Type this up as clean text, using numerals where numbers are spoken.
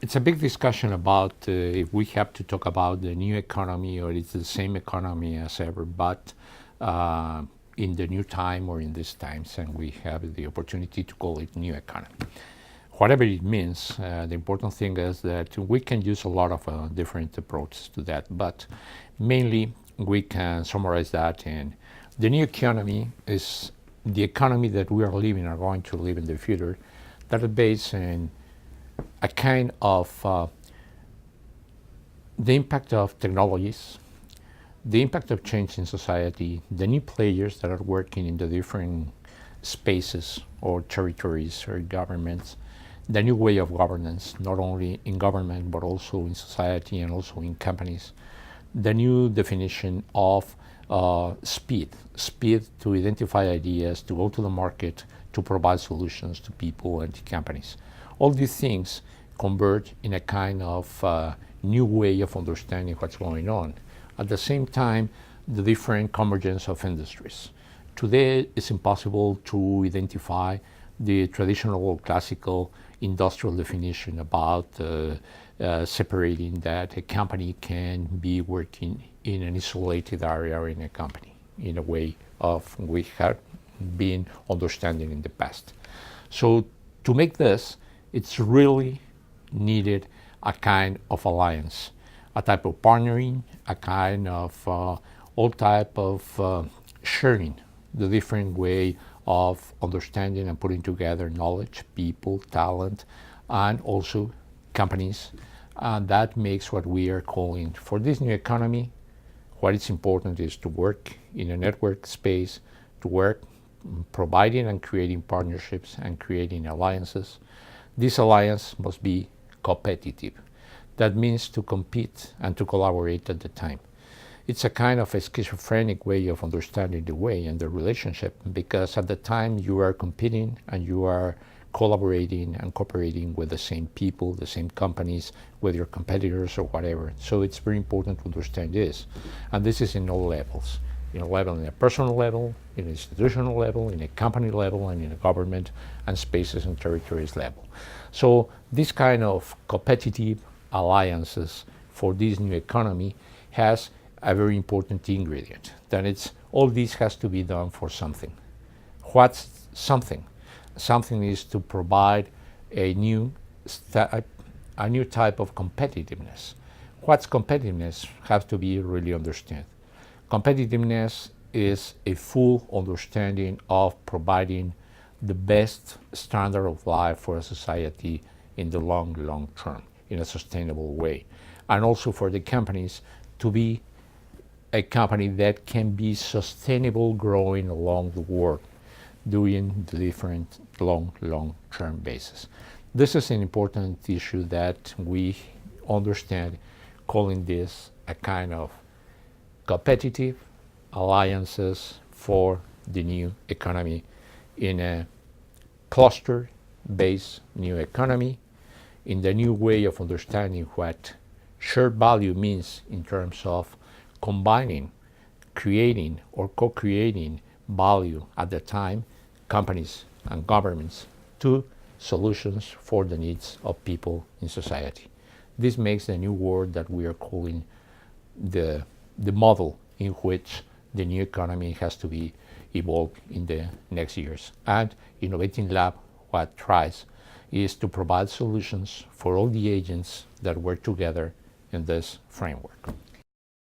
It's a big discussion about if we have to talk about the new economy or it's the same economy as ever, but uh, in the new time or in these times, and we have the opportunity to call it new economy. Whatever it means, the important thing is that we can use a lot of different approaches to that, but mainly we can summarize that in the new economy is the economy that we are living, are going to live in the future, that is based in a kind of the impact of technologies, the impact of change in society, the new players that are working in the different spaces or territories or governments, the new way of governance, not only in government but also in society and also in companies, the new definition of speed to identify ideas, to go to the market, to provide solutions to people and to companies. All these things converge in a kind of new way of understanding what's going on. At the same time, the different convergence of industries. Today, it's impossible to identify the traditional or classical industrial definition about separating that a company can be working in an isolated area or in a company in a way of we have been understanding in the past. So to make this, it's really needed a kind of alliance, a type of partnering, a kind of all type of sharing the different way of understanding and putting together knowledge, people, talent, and also companies. And that makes what we are calling for this new economy. What is important is to work in a network space, to work providing and creating partnerships and creating alliances. This alliance must be competitive. That means to compete and to collaborate at the time. It's a kind of a schizophrenic way of understanding the way and the relationship, because at the time you are competing and you are collaborating and cooperating with the same people, the same companies, with your competitors or whatever. So it's very important to understand this. And this is in all levels. In a personal level, in an institutional level, in a company level, and in a government and spaces and territories level. So this kind of competitive alliances for this new economy has a very important ingredient. That it's all this has to be done for something. What's something? Something is to provide a new type of competitiveness. What's competitiveness has to be really understood. Competitiveness is a full understanding of providing the best standard of life for a society in the long term, in a sustainable way. And also for the companies to be a company that can be sustainable growing along the world, doing the different long-term basis. This is an important issue that we understand, calling this a kind of competitive alliances for the new economy in a cluster-based new economy, in the new way of understanding what shared value means in terms of combining, creating, or co-creating value at the time, companies and governments, to solutions for the needs of people in society. This makes the new world that we are calling the model in which the new economy has to be evolved in the next years. And Innovating Lab, what tries is to provide solutions for all the agents that work together in this framework.